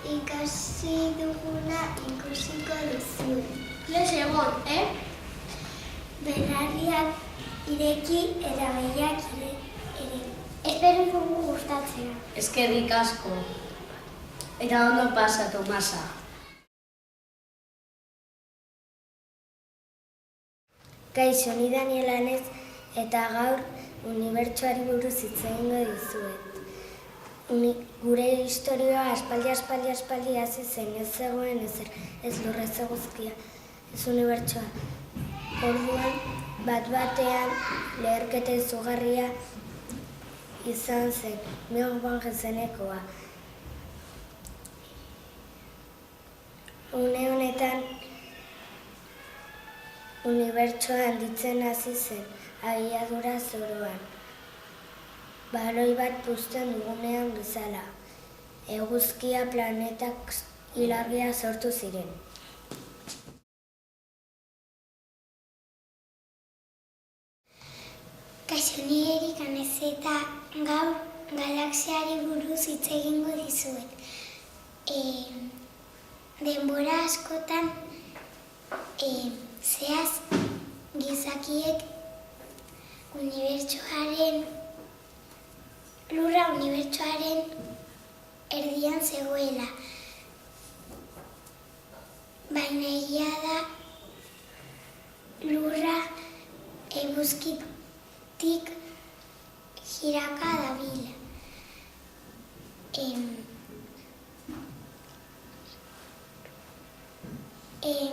ikasi duguna ikusiko duzue. Les egon, Belarriak ireki eta begiak ere. Espero dugu gustatzea. Eskerrik asko. Eta ondo pasa, Tomasa. Kaixo, ni Daniel Anez eta gaur unibertsoari buruz hitz egingo dizuet. Gure historioa aspaldi hasi zen, ez zegoen ezer, ez lurra, ez eguzkia, ez unibertsoa. Orduan, bat-batean leherketa izugarria izan zen, Milban gezenekoa. Une honetan, unibertsoa handitzen hasi zen, abiadura zoroan. Baloi bat puzten dugunean bezala, eguzkia, planetak, ilargia sortu ziren. Kaixo, ni Erik Anez eta gaur galaxiari buruz hitz egingo dizuet. Denbora askotan zehaz gizakiek lurra unibertsoaren erdian zegoela. Baina egia da lurra eguzkitik jiraka dabil.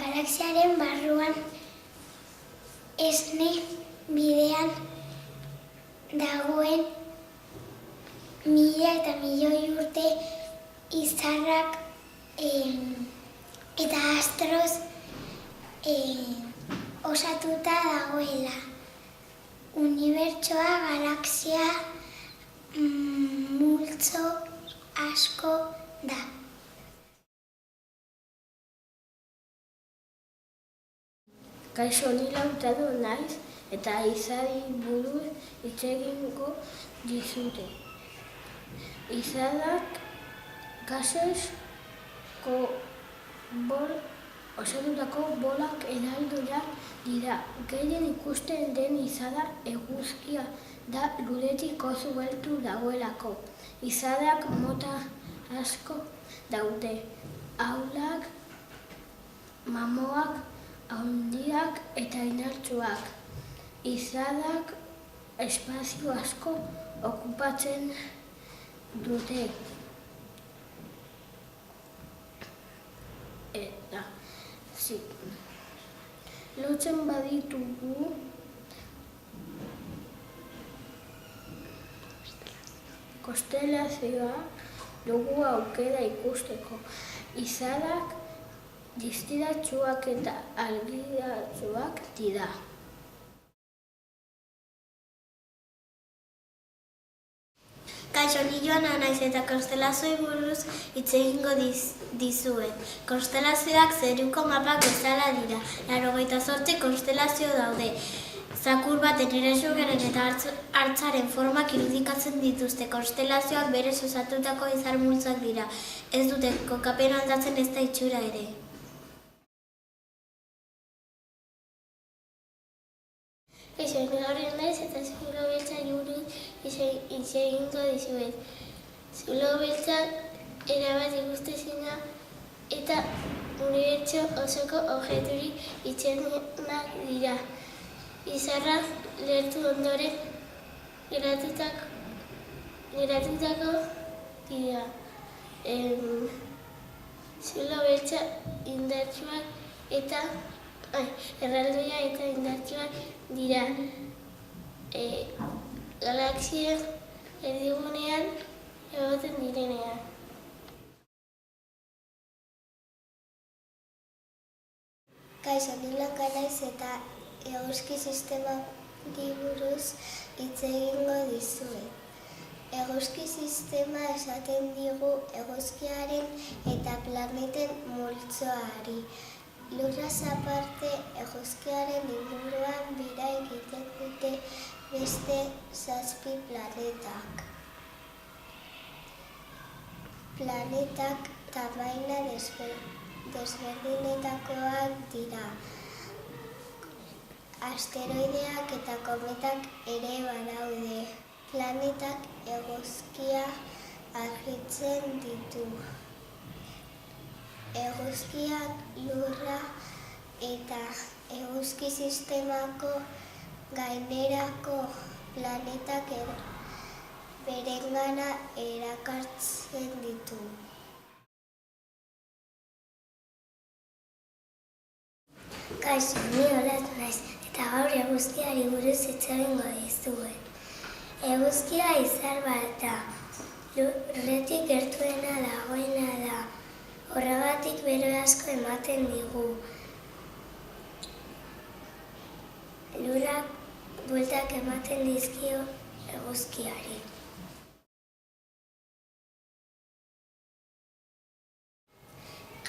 Galaxiaren barruan esne bidean dagoen 1000 eta milioi urte izarrak eta astroz osatuta dagoela. Unibertsoa galaxia multzo asko da. Kaixo, ni Lautaro naiz eta izari buruz hitz egingo dizute. Izarak gasez osatutako bolak eraldoiak dira. Gehien ikusten den izara eguzkia da guretik oso gertu dagoelako. Izarak mota asko daude. Ahulak, mamoak, handiak eta indartsuak. Izarak espazio asko okupatzen dute. Eta lotzen baditugu konstelazioa dugu aukera ikusteko. Izarak distiratsuak eta argiratsuak dira. Kaixo, ni Joana naiz eta konstelazioei buruz hitz egingo dizuet. Konstelazioak zeruko mapak bezala dira. 98 konstelazio daude. Zakur baten erasugaren eta hartzaren formak irudikatzen dituzte. Konstelazioak berez osatutako izar multzoak dira. Ez dute kokapena aldatzen ezta itxura ere. Kaixo, ni Gabriel naiz eta zulo beltzari buruz hitz egingo dizuet. Zulo beltza erabat ikustezina eta unibertso osoko objekturik itxienak dira. Izarrak lehertu ondoren geratutako dira. Zulo beltza indartsuak eta erraldoia eta indartsuak dira. Galaxia erdigunean egoten direnean. Kaixo, ni Blanka naiz eta eguzki sistemari buruz hitz egingo dizuet. Eguzki sistema esaten digu eguzkiaren eta planeten multzoari. Lurraz aparte, eguzkiaren inguruan bira egiten dute beste 7 planetak. Planetak tamaina desberdinetakoak dira. Asteroideak eta kometak ere badaude. Planetak eguzkia argitzen ditu. Eguzkiak Lurra eta eguzki sistemako gainerako planetak berengana erakartzen ditu. Kaixo, ni Olatu naiz, eta gaur eguzkiari buruz hitz egingo dizuet. Eguzkia izar bat da, Lurretik gertuena dagoena da, horregatik bero asko ematen digu. Lurrak bueltak ematen dizkio eguzkiari.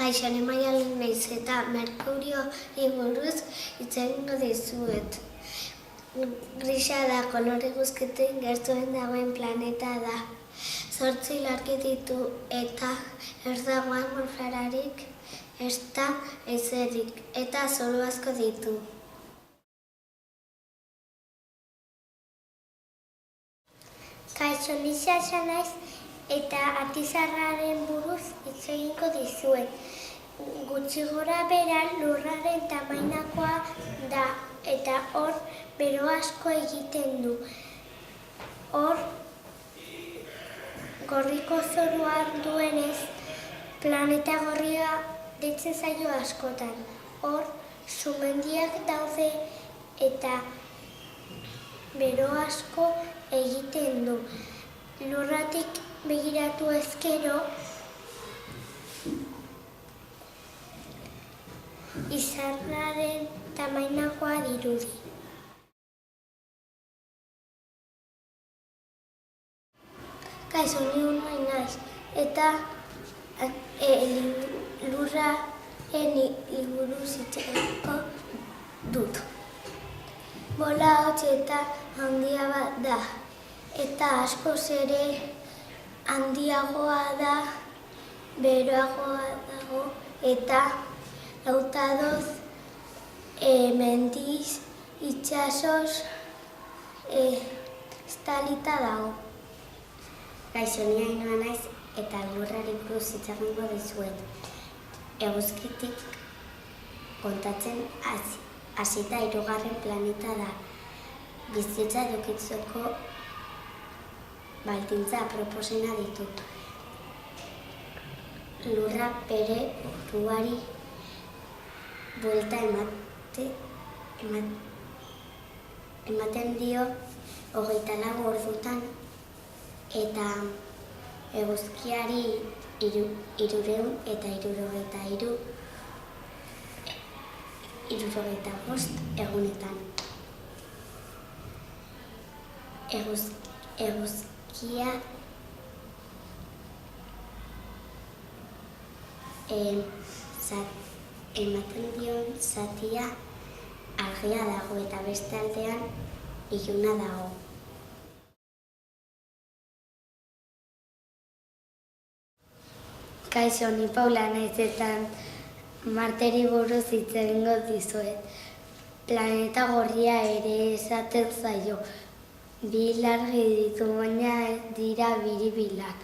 Kaixo, ni Maialen naiz eta Merkuriori buruz hitz egingo dizuet. Grisa da, kolore guztietan gertuen dagoen planeta da. 8 ilargi ditu eta ez dago atmosferarik, ezta haizerik, eta zoru asko ditu. Kaixo, ni Xaxa naiz eta atizarraren buruz hitz egingo dizuet. Gutxi gora bera Lurraren tamainakoa da eta hor bero asko egiten du. Hor gorriko zorua duenez, planeta gorria deitzen zaio askotan. Hor sumendiak daude eta bero asko egiten du. Lurratik begiratu ezkero, izarraren tamainakoa dirudi. Kaixo, ni Unai naiz, eta Lurraren buruz hitz egingo dut. Bola hotz eta handia bat da, eta askoz ere handiagoa da, beroagoa dago, eta 42 mendiz itsasoz estalita dago. Kaixo, ni Ainhoa naiz eta Lurrari buruz hitz egingo dizuet. Eguzkitik kontatzen hasita 3. planeta da. Bizitza edukitzeko baldintza aproposena ditu. Lurra bere buruari buelta ematen dio 24 ordutan, eta eguzkiari 363 egunetan. Eguzkia ematen dion zatia argia dago eta beste aldean iluna dago. Kaixo, ni Paula naiz eta Marteri buruz hitz egingo dizuet. Planeta gorria ere esaten zaio. 2 ilargi ditu, baina dira biribilak.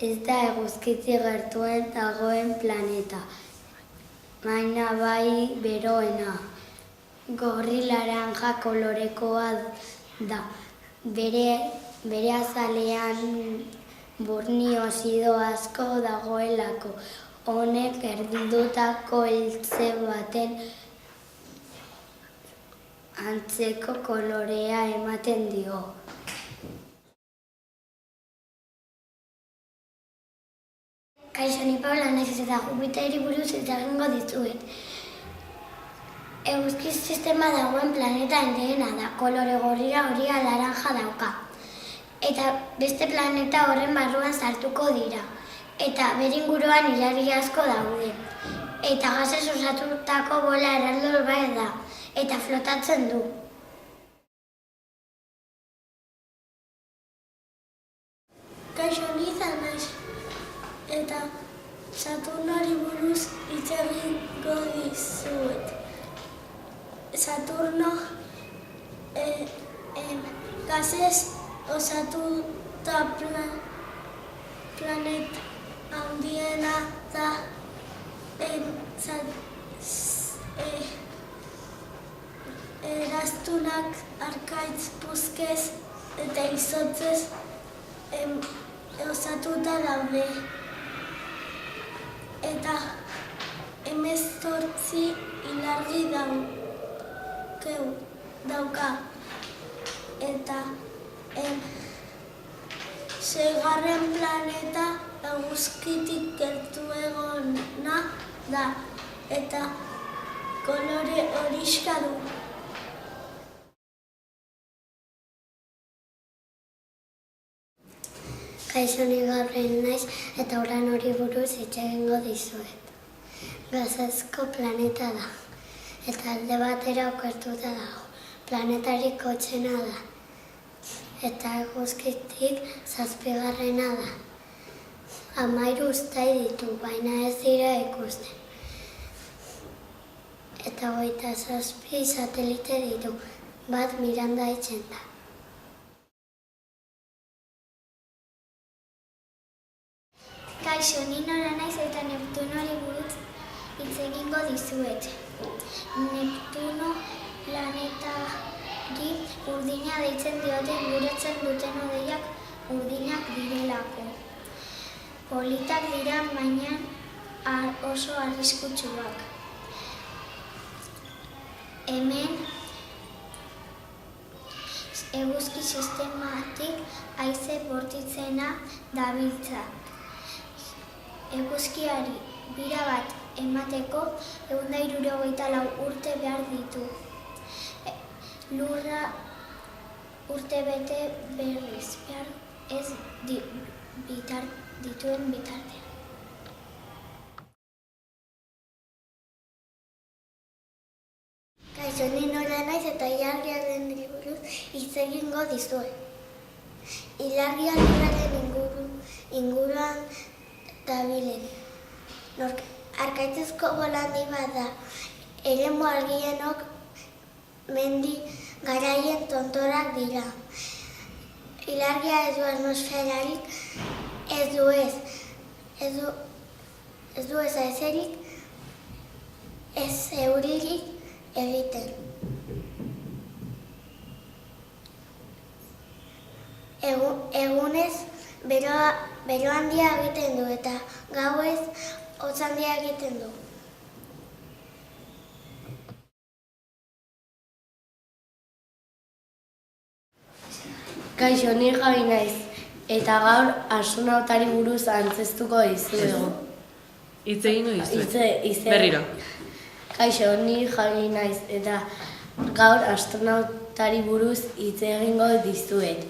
Ez da eguzkitik gertuen dagoen planeta, baina bai beroena. Gorri laranja kolorekoa da. Bere azalean burniozido asko dagoelako. Honek erditutako eltze baten antzeko kolorea ematen dio. Kaixo, ni Paula naiz eta Jupiteri buruz hitz egingo dizuet. Eguzki sistema dagoen planeta handiena da, kolore gorria, horia, laranja dauka. Eta beste planeta horren barruan sartuko dira. Eta bere inguruan ilargi asko daude. Eta gasez osatutako bola erraldoi bat da, eta flotatzen du. Kaixo, ni Izan naiz, eta Saturnori buruz hitz egingo dizuet. Saturno gasez osatuta planeta handiena da. Eraztunak arkaitz puzkez eta izotzez osatuta daude. Eta 18 ilargi dauka. Eta 6. planeta eguzkitik gertuegona da. Eta kolore horixka du. Kaixo, ni Gabriel naiz eta Uranori buruz hitz egingo dizuet. Gazezko planeta da, eta alde batera okertuta dago. Planetarik hotzena da, eta eguzkitik 7. da. 13 uztai ditu, baina ez dira ikusten. Eta 27 satelite ditu, bat Miranda itzen da. Kaixo, ni Nora naiz eta Neptunori buruz hitz egingo dizuet. Neptuno planetari urdina deitzen diote inguratzen duten hodeiak urdinak direlako. Politak dira, baina oso arriskutsuak. Hemen eguzki sistematik haize bortitzena dabiltza. Eguzkiari bira bat emateko 164 urte behar ditu. Lurra urte bete berriz behar ez dituen bitartean. Kaixo, ni Nora naiz eta ilargiaren buruz hitz egingo dizuet. Ilargia lurraren inguruan dabilen. Arkaitzezko bolandi bat da. Eremu argienok mendi garaien tontorak dira. Ilargia ez du atmosferarik, ez du ezerik, ez euririk egiten. Egunez bero handia egiten du eta gauez hotz handia egiten du. Kaixo, ni Javi naiz eta gaur astronautari buruz antzeztuko dizuegu. Hitz egingo dizuet. Hitze- Berriro. Kaixo, ni Javi naiz eta gaur astronautari buruz hitz egingo dizuet.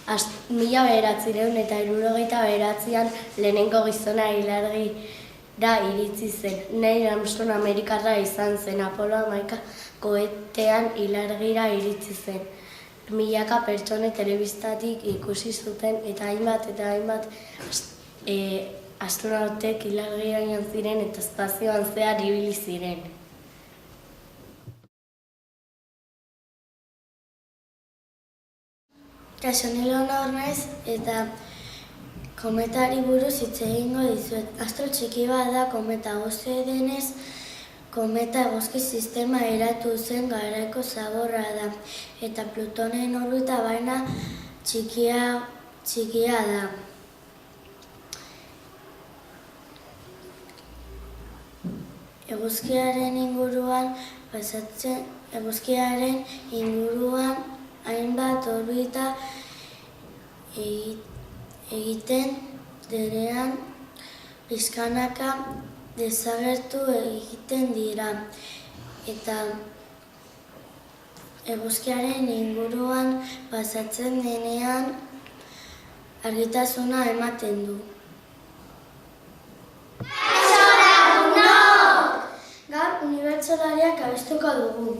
1969an lehenengo gizona ilargira iritsi zen. Neil Armstrong Amerikarra izan zen. Apollo 11 kohetean ilargira iritsi zen. Milaka pertsone telebistatik ikusi zuten eta hainbat astronautek ilargira joan ziren eta espazioan zehar ibili ziren. Kaixo, ni Leonor naiz eta kometari buruz hitz egingo dizuet. Astro txiki bat da kometa, guzti denez kometa eguzki sistema eratu zen garaiko zaborra da eta Plutonen orbita baina txikia da. Eguzkiaren inguruan hainbat orbita egiten denean pixkanaka desagertu egiten dira eta eguzkiaren inguruan pasatzen denean argitasuna ematen du. Gaur unibertsolariak abestuko dugu.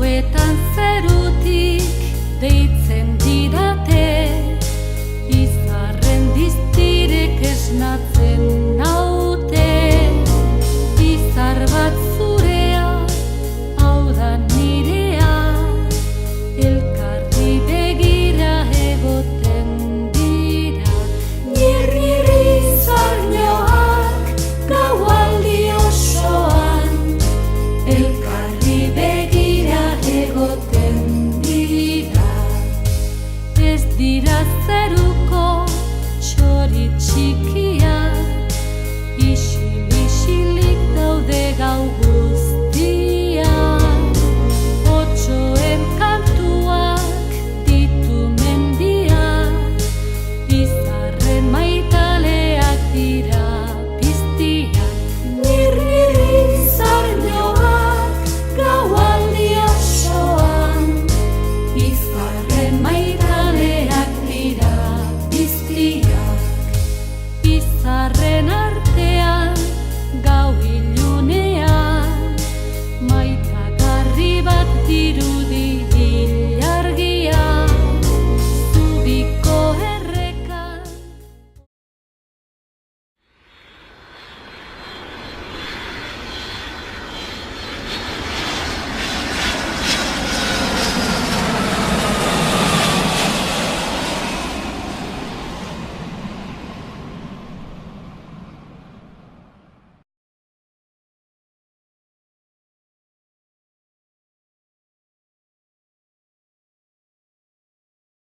Gauetan zerutik deitzen